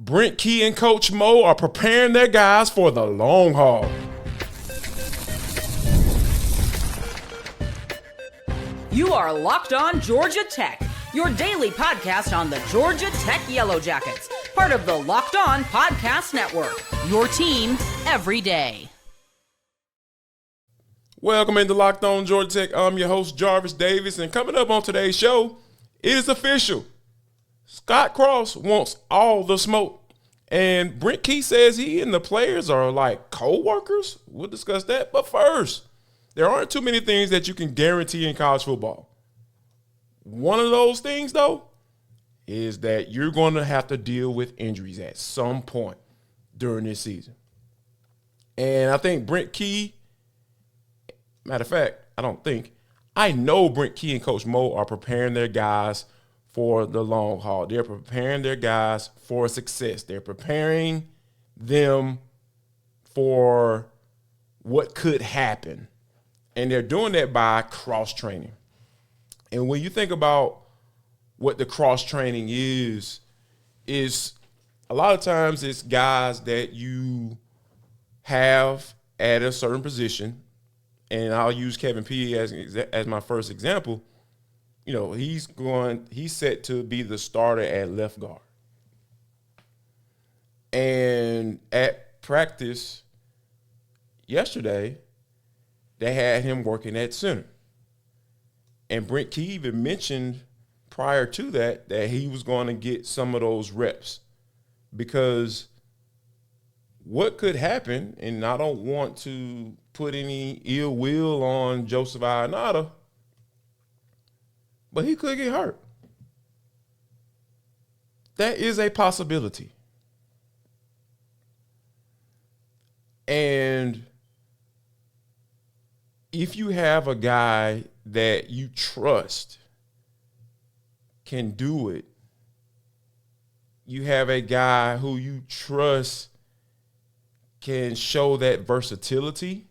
Brent Key and Coach Mo are preparing their guys for the long haul. You are Locked On Georgia Tech, your daily podcast on the Georgia Tech Yellow Jackets, part of the Locked On Podcast Network, your team every day. Welcome into Locked On Georgia Tech. I'm your host, Jarvis Davis, and coming up on today's show, it is official. Scott Cross wants all the smoke, and Brent Key says he and the players are like coworkers. We'll discuss that, but first, there aren't too many things that you can guarantee in college football. One of those things, though, is that you're going to have to deal with injuries at some point during this season. And I think Brent Key, matter of fact, I know Brent Key and Coach Mo are preparing their guys for the long haul. They're preparing their guys for success. They're preparing them for what could happen. And they're doing that by cross-training. And when you think about what the cross-training is a lot of times it's guys that you have at a certain position. And I'll use Kevin Peay as my first example. You know, he's set to be the starter at left guard. And at practice yesterday, they had him working at center. And Brent Key even mentioned prior to that he was going to get some of those reps. Because what could happen, and I don't want to put any ill will on Joseph Ionata, but he could get hurt. That is a possibility. And if you have a guy that you trust can do it, you have a guy who you trust can show that versatility,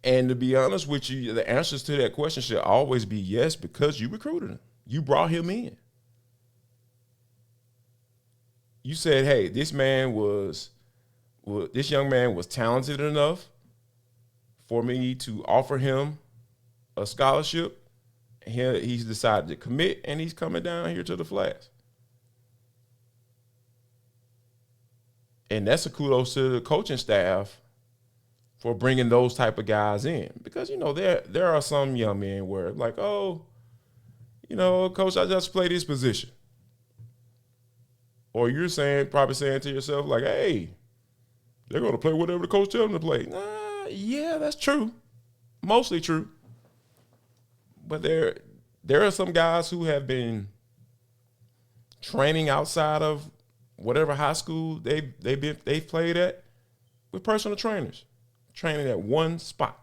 and to be honest with you, the answers to that question should always be yes, because you recruited him. You brought him in. You said, hey, this young man was talented enough for me to offer him a scholarship. He's decided to commit, and he's coming down here to the Flats. And that's a kudos to the coaching staff for bringing those type of guys in. Because, you know, there are some young men where like, oh, you know, coach, I just play this position. Or you're probably saying to yourself like, hey, they're going to play whatever the coach tells them to play. Yeah, that's true. Mostly true. But there are some guys who have been training outside of whatever high school they've played at with personal trainers, training at one spot.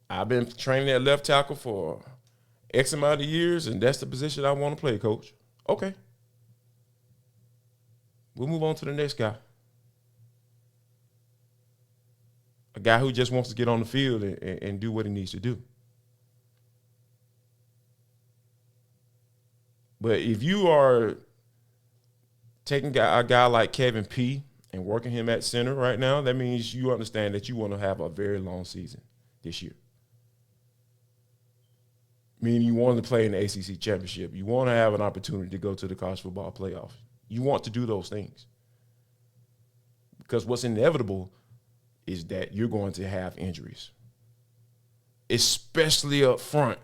I've been training at left tackle for X amount of years, and that's the position I want to play, coach. Okay. We'll move on to the next guy. A guy who just wants to get on the field and do what he needs to do. But if you are taking a guy like Kevin Peay and working him at center right now, that means you understand that you want to have a very long season this year. Meaning you want to play in the ACC Championship. You want to have an opportunity to go to the college football playoff. You want to do those things. Because what's inevitable is that you're going to have injuries, especially up front.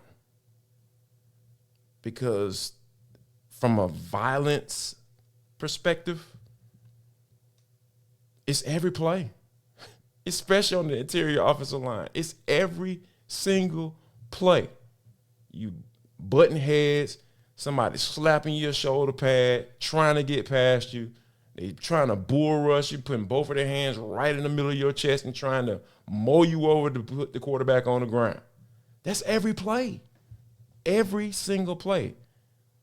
Because from a violence perspective, it's every play, especially on the interior offensive line. It's every single play. You button heads, somebody slapping your shoulder pad, trying to get past you. They trying to bull rush you, putting both of their hands right in the middle of your chest and trying to mow you over to put the quarterback on the ground. That's every play. Every single play.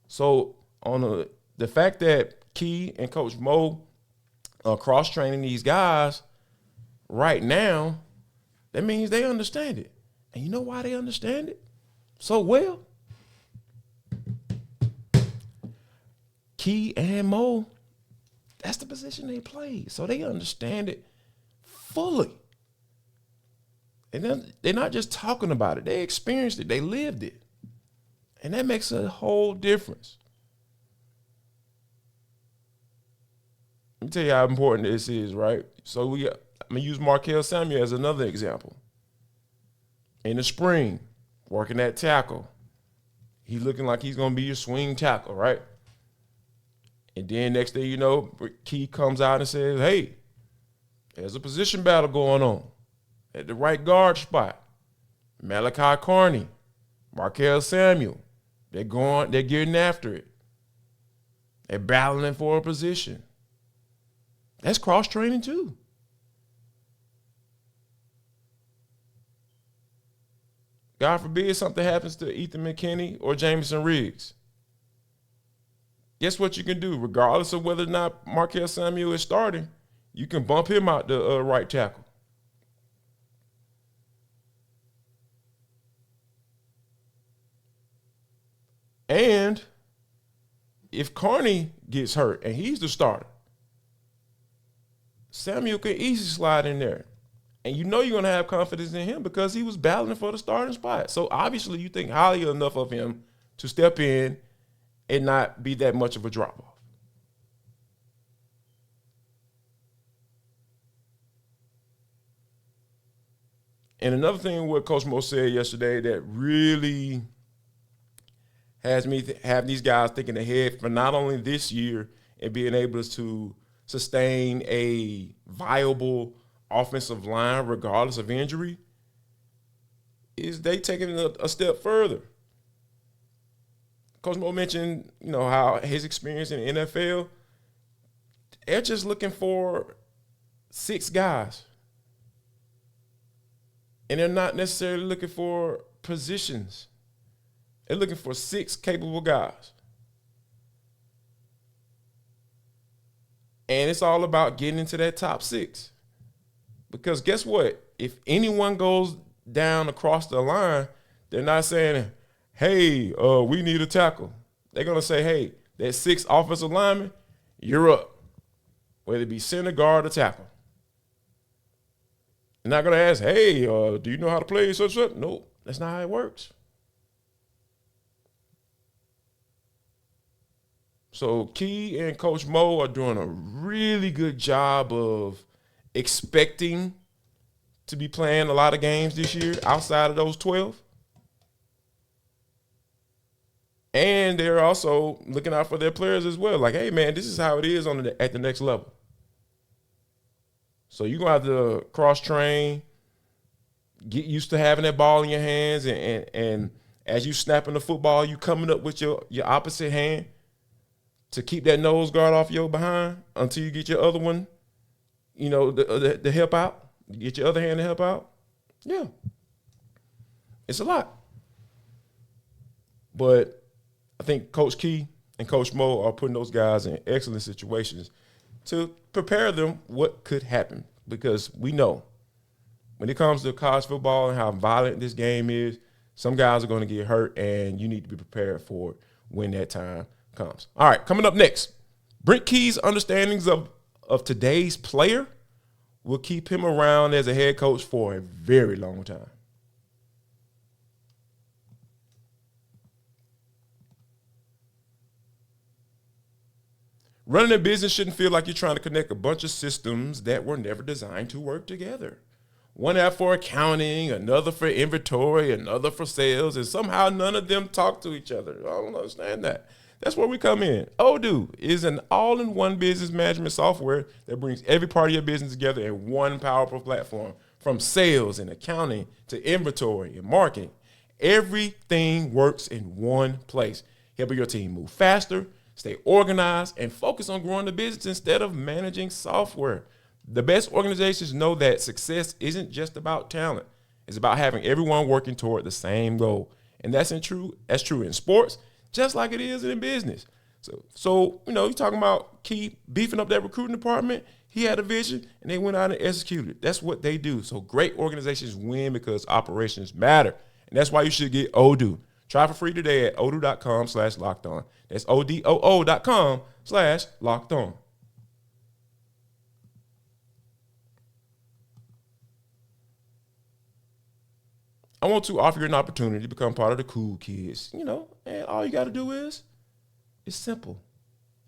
So on the fact that Key and Coach Mo are cross-training these guys right now, that means they understand it. And you know why they understand it so well? Key and Mo, that's the position they play. So they understand it fully. And then they're not just talking about it. They experienced it. They lived it. And that makes a whole difference. Let me tell you how important this is, right? So I'm going to use Markell Samuel as another example. In the spring, working at tackle. He's looking like he's going to be your swing tackle, right? And then next thing you know, Key comes out and says, hey, there's a position battle going on at the right guard spot. Malachi Carney, Markell Samuel, they're getting after it. They're battling for a position. That's cross-training too. God forbid something happens to Ethan McKinney or Jamison Riggs. Guess what you can do? Regardless of whether or not Markell Samuel is starting, you can bump him out the right tackle. And if Carney gets hurt and he's the starter, Samuel can easily slide in there. And you know you're going to have confidence in him because he was battling for the starting spot. So obviously you think highly enough of him to step in and not be that much of a drop-off. And another thing what Coach Mo said yesterday that really has me have these guys thinking ahead for not only this year and being able to sustain a viable offensive line regardless of injury, is they taking it a step further. Coach Mo mentioned, how his experience in the NFL, they're just looking for 6 guys. And they're not necessarily looking for positions. They're looking for 6 capable guys. And it's all about getting into that top 6. Because guess what? If anyone goes down across the line, they're not saying, hey, we need a tackle. They're going to say, hey, that 6 offensive lineman, you're up. Whether it be center, guard, or tackle. They're not going to ask, hey, do you know how to play such? Nope, that's not how it works. So Key and Coach Mo are doing a really good job of expecting to be playing a lot of games this year outside of those 12. And they're also looking out for their players as well. Like, hey, man, this is how it is at the next level. So you're going to have to cross-train, get used to having that ball in your hands, and as you snapping the football, you coming up with your opposite hand to keep that nose guard off your behind until you get your other one, the help out. Get your other hand to help out. Yeah. It's a lot. But I think Coach Key and Coach Mo are putting those guys in excellent situations to prepare them what could happen, because we know when it comes to college football and how violent this game is, some guys are going to get hurt, and you need to be prepared for it when that time comes. All right, coming up next, Brent Key's understandings of today's player will keep him around as a head coach for a very long time. Running a business shouldn't feel like you're trying to connect a bunch of systems that were never designed to work together. One app for accounting, another for inventory, another for sales, and somehow none of them talk to each other. I don't understand that. That's where we come in. Odoo is an all-in-one business management software that brings every part of your business together in one powerful platform, from sales and accounting to inventory and marketing. Everything works in one place, helping your team move faster, stay organized, and focus on growing the business instead of managing software. The best organizations know that success isn't just about talent. It's about having everyone working toward the same goal. And that's true in sports, just like it is in business. So you're talking about Key beefing up that recruiting department. He had a vision, and they went out and executed. That's what they do. So great organizations win because operations matter. And that's why you should get Odoo. Try for free today at odoo.com/lockedon. That's odoo.com/lockedon. I want to offer you an opportunity to become part of the cool kids, and all you got to do is, it's simple.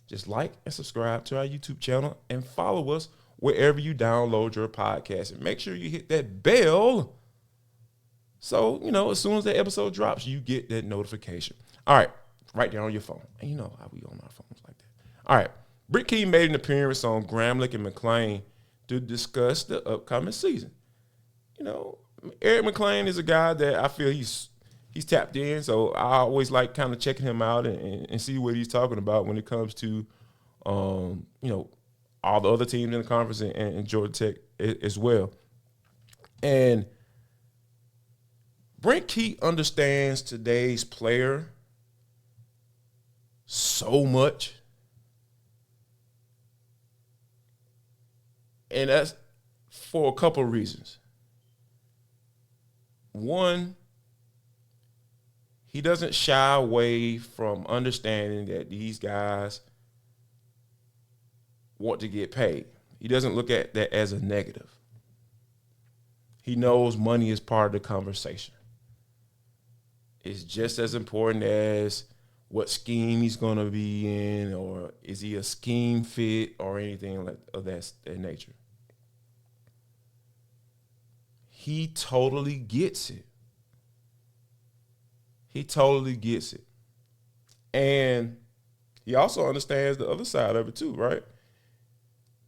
Just like and subscribe to our YouTube channel and follow us wherever you download your podcast. And make sure you hit that bell so, as soon as that episode drops, you get that notification. All right, right there on your phone. And you know how we on our phones like that. All right, Brent Key made an appearance on Gramlich and McClain to discuss the upcoming season. Eric McClain is a guy that I feel he's tapped in, so I always like kind of checking him out and see what he's talking about when it comes to, all the other teams in the conference and Georgia Tech as well. And Brent Key understands today's player so much, and that's for a couple of reasons. One, he doesn't shy away from understanding that these guys want to get paid. He doesn't look at that as a negative. He knows money is part of the conversation. It's just as important as what scheme he's going to be in, or is he a scheme fit or anything of that nature. He totally gets it. He totally gets it. And he also understands the other side of it too, right?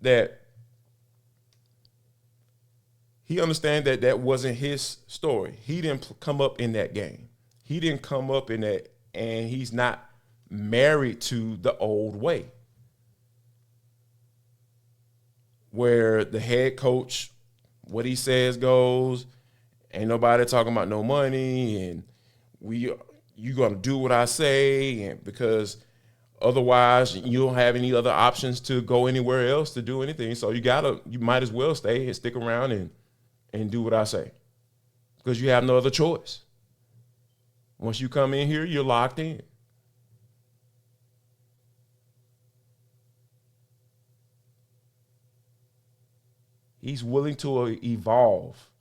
That he understands that that wasn't his story. He didn't come up in that game. He didn't come up in that, and he's not married to the old way where the head coach, what he says goes, ain't nobody talking about no money, and you gonna do what I say, and because otherwise you don't have any other options to go anywhere else to do anything. So you might as well stay and stick around and do what I say, because you have no other choice. Once you come in here, you're locked in. He's willing to evolve.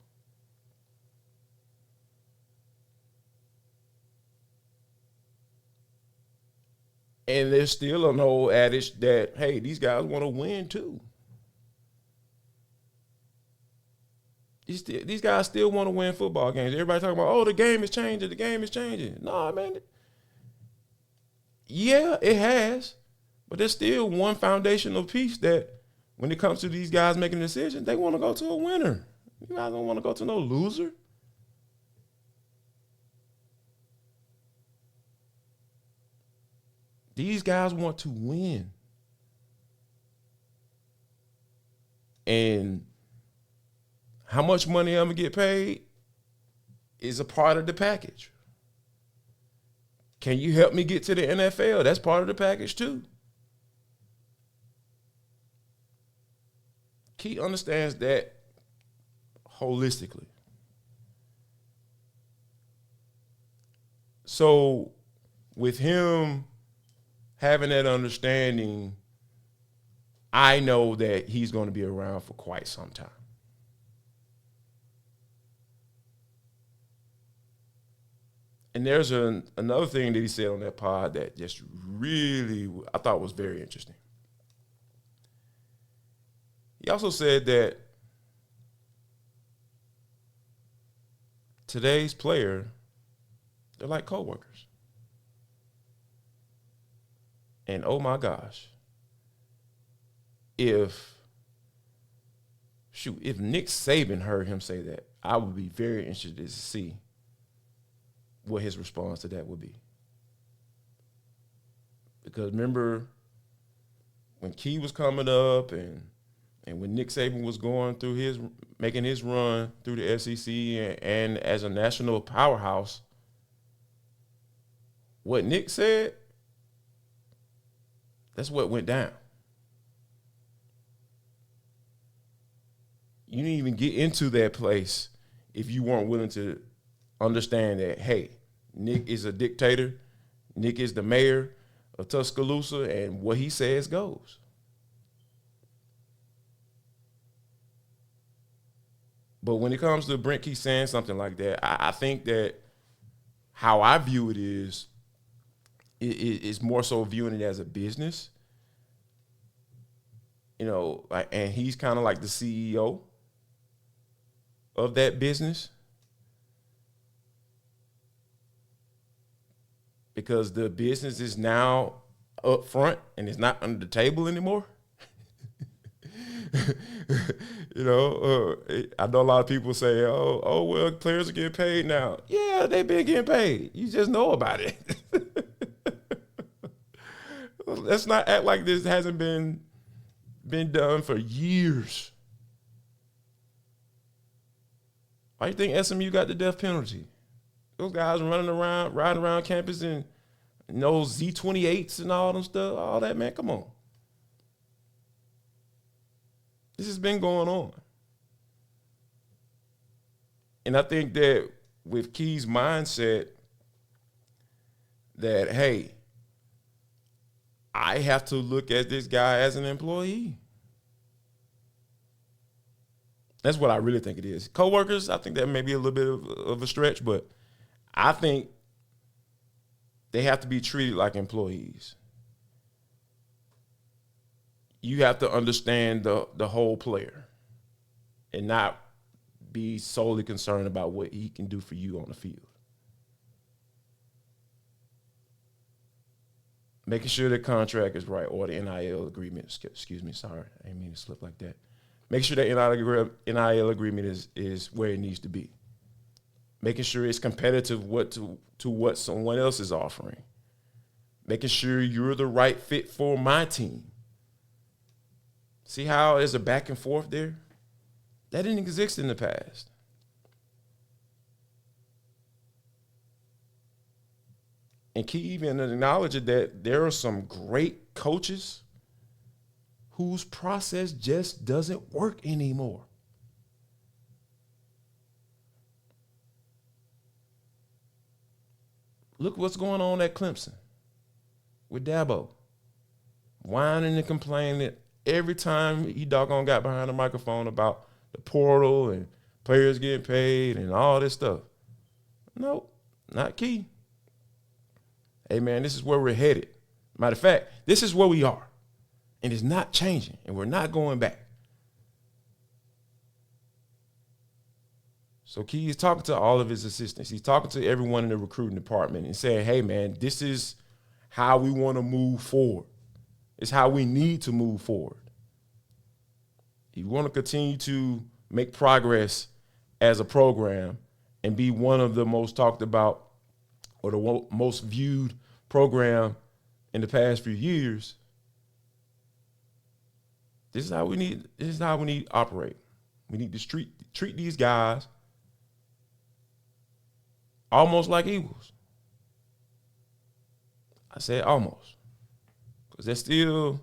And there's still an old adage that, hey, these guys want to win too. These guys still want to win football games. Everybody talking about, oh, the game is changing, the game is changing. No, man. Yeah, it has. But there's still one foundational piece that when it comes to these guys making decisions, they want to go to a winner. You guys don't want to go to no loser. These guys want to win. And how much money I'm going to get paid is a part of the package. Can you help me get to the NFL? That's part of the package too. Key understands that holistically. So with him having that understanding, I know that he's going to be around for quite some time. And there's another thing that he said on that pod that just really, I thought was very interesting. He also said that today's player, they're like coworkers. And oh my gosh, if Nick Saban heard him say that, I would be very interested to see what his response to that would be. Because remember when Key was coming up and when Nick Saban was going through making his run through the SEC and as a national powerhouse, what Nick said, that's what went down. you didn't even get into that place if you weren't willing to understand that, hey, Nick is a dictator. Nick is the mayor of Tuscaloosa, and what he says goes. But when it comes to Brent Key saying something like that, I think that how I view it is more so viewing it as a business. You know, and he's kind of like the CEO of that business. Because the business is now up front and it's not under the table anymore. You know, I know a lot of people say, well, players are getting paid now. Yeah, they've been getting paid. You just know about it. Let's not act like this hasn't been done for years. Why do you think SMU got the death penalty? Those guys riding around campus in those Z28s and all them stuff, all that, man, come on. This has been going on. And I think that with Key's mindset that, hey, I have to look at this guy as an employee. That's what I really think it is. Coworkers, I think that may be a little bit of a stretch, but I think they have to be treated like employees. You have to understand the whole player and not be solely concerned about what he can do for you on the field. Making sure the contract is right, or the NIL agreement. Excuse me, sorry, I didn't mean to slip like that. Make sure that NIL agreement is where it needs to be. Making sure it's competitive to what someone else is offering. Making sure you're the right fit for my team. See how there's a back and forth there? That didn't exist in the past. And Key even acknowledged that there are some great coaches whose process just doesn't work anymore. Look what's going on at Clemson with Dabo. Whining and complaining every time he doggone got behind the microphone about the portal and players getting paid and all this stuff. Nope, not Key. Hey, man, this is where we're headed. Matter of fact, this is where we are. And it's not changing, and we're not going back. So Key is talking to all of his assistants. He's talking to everyone in the recruiting department and saying, hey, man, this is how we want to move forward. It's how we need to move forward. You want to continue to make progress as a program and be one of the most talked about or the most viewed program in the past few years. This is how we need to operate. We need to treat these guys almost like equals. I said almost, because there's still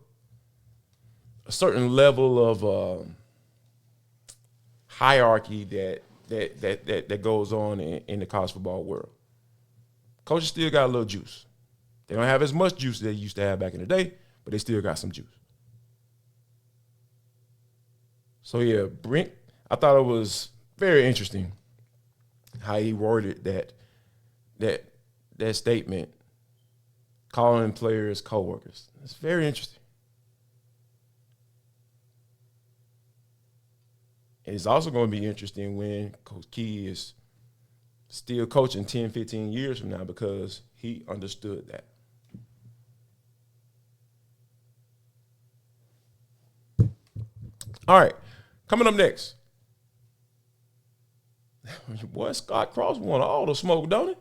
a certain level of hierarchy that goes on in the college football world. Coaches still got a little juice. They don't have as much juice as they used to have back in the day, but they still got some juice. So, yeah, Brent, I thought it was very interesting how he worded that statement, calling players coworkers. It's very interesting. And it's also going to be interesting when Coach Key is still coaching 10, 15 years from now, because he understood that. All right, coming up next. Boy, Scott Cross want all the smoke, don't he?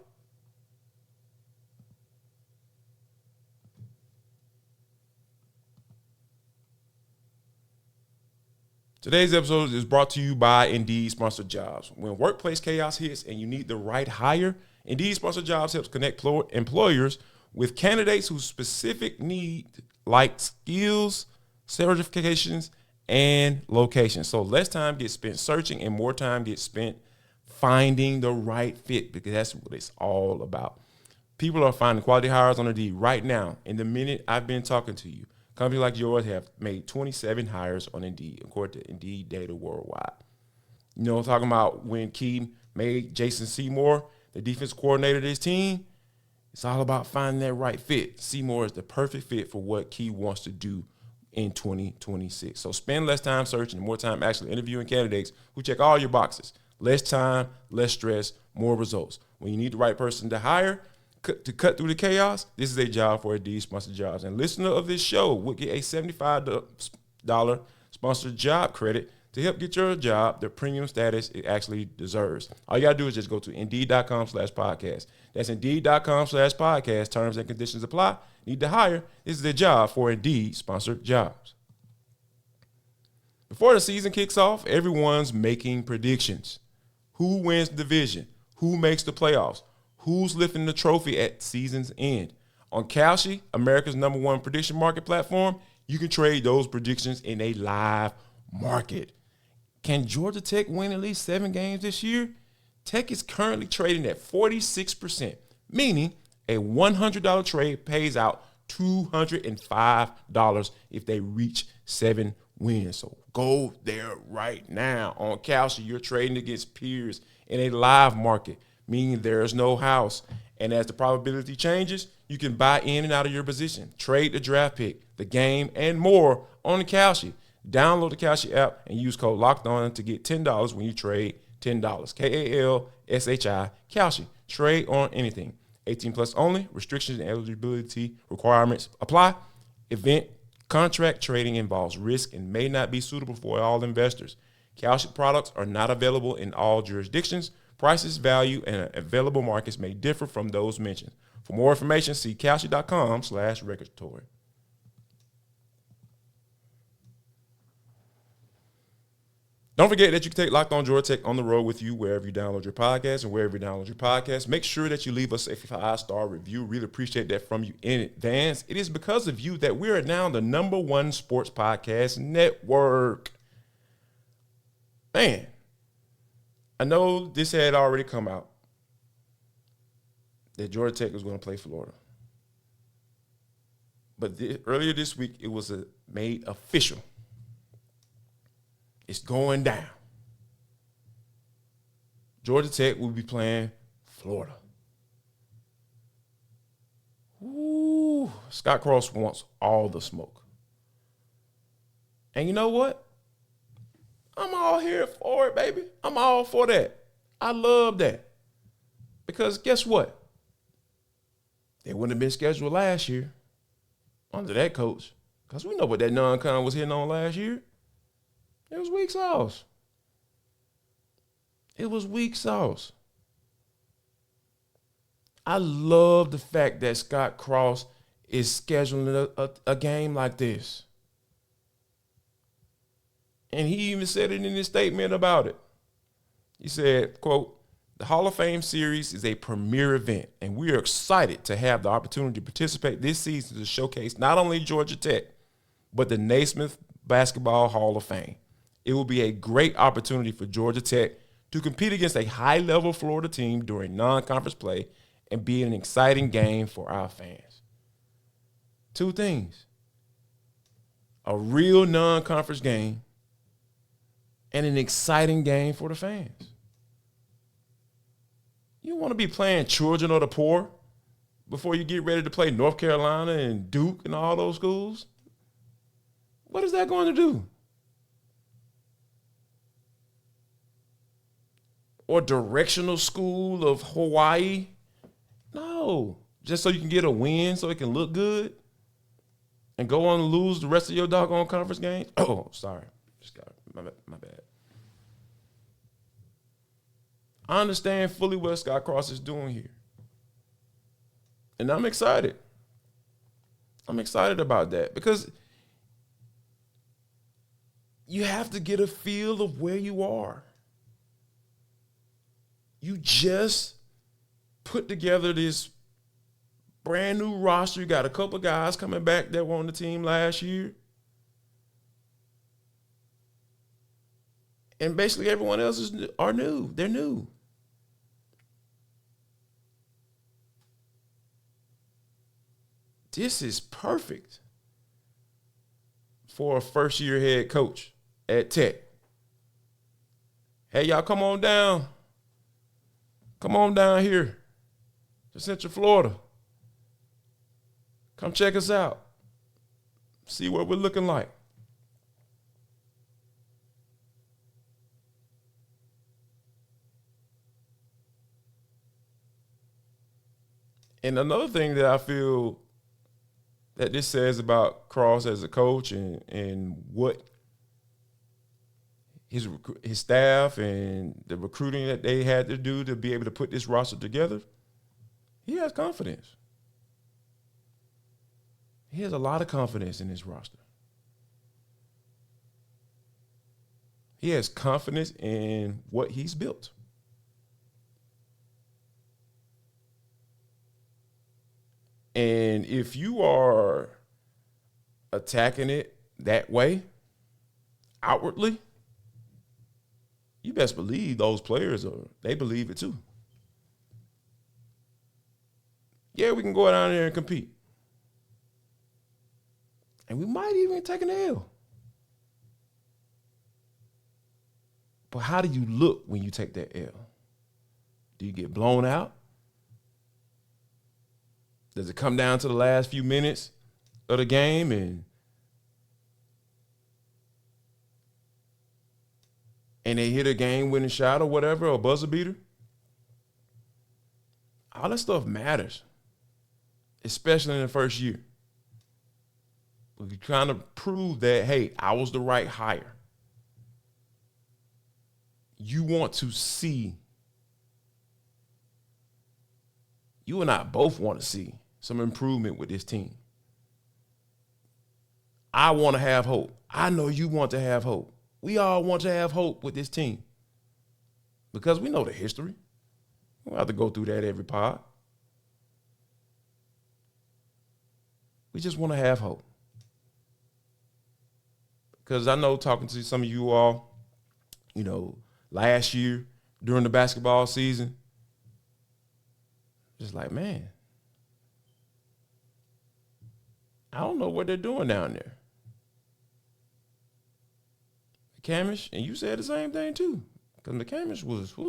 Today's episode is brought to you by Indeed Sponsored Jobs. When workplace chaos hits and you need the right hire, Indeed Sponsored Jobs helps connect employers with candidates whose specific need, like skills, certifications, and location. So less time gets spent searching and more time gets spent finding the right fit, because that's what it's all about. People are finding quality hires on Indeed right now. In the minute I've been talking to you, companies like yours have made 27 hires on Indeed, according to Indeed data worldwide. You know, talking about when Key made Jason Seymour the defense coordinator of this team, it's all about finding that right fit. Seymour is the perfect fit for what Key wants to do in 2026. So spend less time searching and more time actually interviewing candidates who check all your boxes. Less time, less stress, more results. When you need the right person to hire, to cut through the chaos, this is a job for Indeed sponsored jobs. And listener of this show will get a $75 sponsored job credit to help get your job the premium status it actually deserves. All you got to do is just go to Indeed.com/podcast. That's Indeed.com/podcast. Terms and conditions apply. Need to hire. This is a job for Indeed sponsored jobs. Before the season kicks off, everyone's making predictions. Who wins the division? Who makes the playoffs? Who's lifting the trophy at season's end? On Kalshi, America's #1 prediction market platform, you can trade those predictions in a live market. Can Georgia Tech win at least 7 games this year? Tech is currently trading at 46%, meaning a $100 trade pays out $205 if they reach 7 wins. So go there right now. On Kalshi, you're trading against peers in a live market, meaning there's no house. And as the probability changes, you can buy in and out of your position, trade the draft pick, the game, and more on the Kalshi. Download the Kalshi app and use code LOCKEDON to get $10 when you trade $10. KALSHI, Kalshi. Trade on anything. 18 plus only. Restrictions and eligibility requirements apply. Event contract trading involves risk and may not be suitable for all investors. Kalshi products are not available in all jurisdictions. Prices, value, and available markets may differ from those mentioned. For more information, see Kalshi.com/regulatory. Don't forget that you can take Locked On Georgia Tech on the road with you wherever you download your podcast and wherever you download your podcast. Make sure that you leave us a 5-star review. Really appreciate that from you in advance. It is because of you that we are now the #1 sports podcast network. Man, I know this had already come out that Georgia Tech was going to play Florida. But earlier this week, it was made official. It's going down. Georgia Tech will be playing Florida. Ooh, Scott Cross wants all the smoke. And you know what? I'm all here for it, baby. I'm all for that. I love that. Because guess what? They wouldn't have been scheduled last year under that coach. Because we know what that non-con was hitting on last year. It was weak sauce. It was weak sauce. I love the fact that Scott Cross is scheduling a game like this. And he even said it in his statement about it. He said, quote, "The Hall of Fame series is a premier event, and we are excited to have the opportunity to participate this season to showcase not only Georgia Tech, but the Naismith Basketball Hall of Fame. It will be a great opportunity for Georgia Tech to compete against a high-level Florida team during non-conference play and be an exciting game for our fans." 2 things. A real non-conference game and an exciting game for the fans. You want to be playing children of the poor before you get ready to play North Carolina and Duke and all those schools? What is that going to do? Or directional school of Hawaii? No. Just so you can get a win so it can look good and go on and lose the rest of your doggone conference games? Oh, sorry. Just got my bad. I understand fully what Scott Cross is doing here. And I'm excited. I'm excited about that because you have to get a feel of where you are. You just put together this brand new roster. You got a couple guys coming back that were on the team last year. And basically everyone else are new. They're new. This is perfect for a first-year head coach at Tech. Hey, y'all, come on down. Come on down here to Central Florida. Come check us out. See what we're looking like. And another thing that I feel that this says about Cross as a coach and what his staff and the recruiting that they had to do to be able to put this roster together, he has confidence. He has a lot of confidence in his roster. He has confidence in what he's built. And if you are attacking it that way, outwardly, you best believe those players they believe it too. Yeah, we can go down there and compete. And we might even take an L. But how do you look when you take that L? Do you get blown out? Does it come down to the last few minutes of the game and they hit a game-winning shot or whatever, or buzzer beater? All that stuff matters, especially in the first year. We're trying to prove that, hey, I was the right hire. You want to see, you and I both want to see some improvement with this team. I want to have hope. I know you want to have hope. We all want to have hope with this team because we know the history. We don't have to go through that every pod. We just want to have hope. Because I know, talking to some of you all, last year during the basketball season, just like, man, I don't know what they're doing down there. McCamish, and you said the same thing too, because McCamish was, there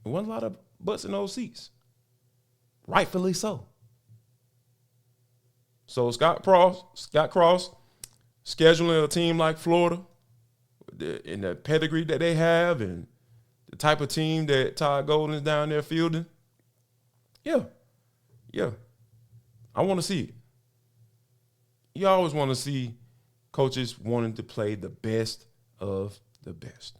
wasn't a lot of butts in those seats. Rightfully so. So Scott Cross, scheduling a team like Florida, in the pedigree that they have and the type of team that Todd Golden is down there fielding, yeah, I want to see it. You always want to see coaches wanting to play the best of the best.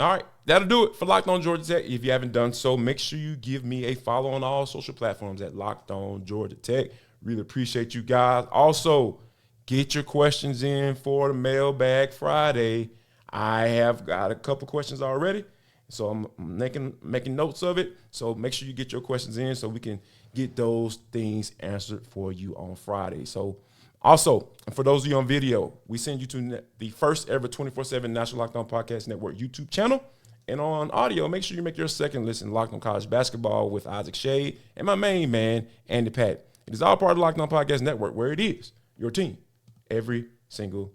All right, that'll do it for Locked On Georgia Tech. If you haven't done so, make sure you give me a follow on all social platforms at Locked On Georgia Tech. Really appreciate you guys. Also, get your questions in for the Mailbag Friday. I have got a couple questions already, so I'm making notes of it. So make sure you get your questions in so we can get those things answered for you on Friday. So also, for those of you on video, we send you to the first ever 24/7 National Locked On Podcast Network YouTube channel. And on audio, make sure you make your second listen, Locked On College Basketball with Isaac Shade and my main man, Andy Patton. It is all part of the Locked On Podcast Network, where it is your team every single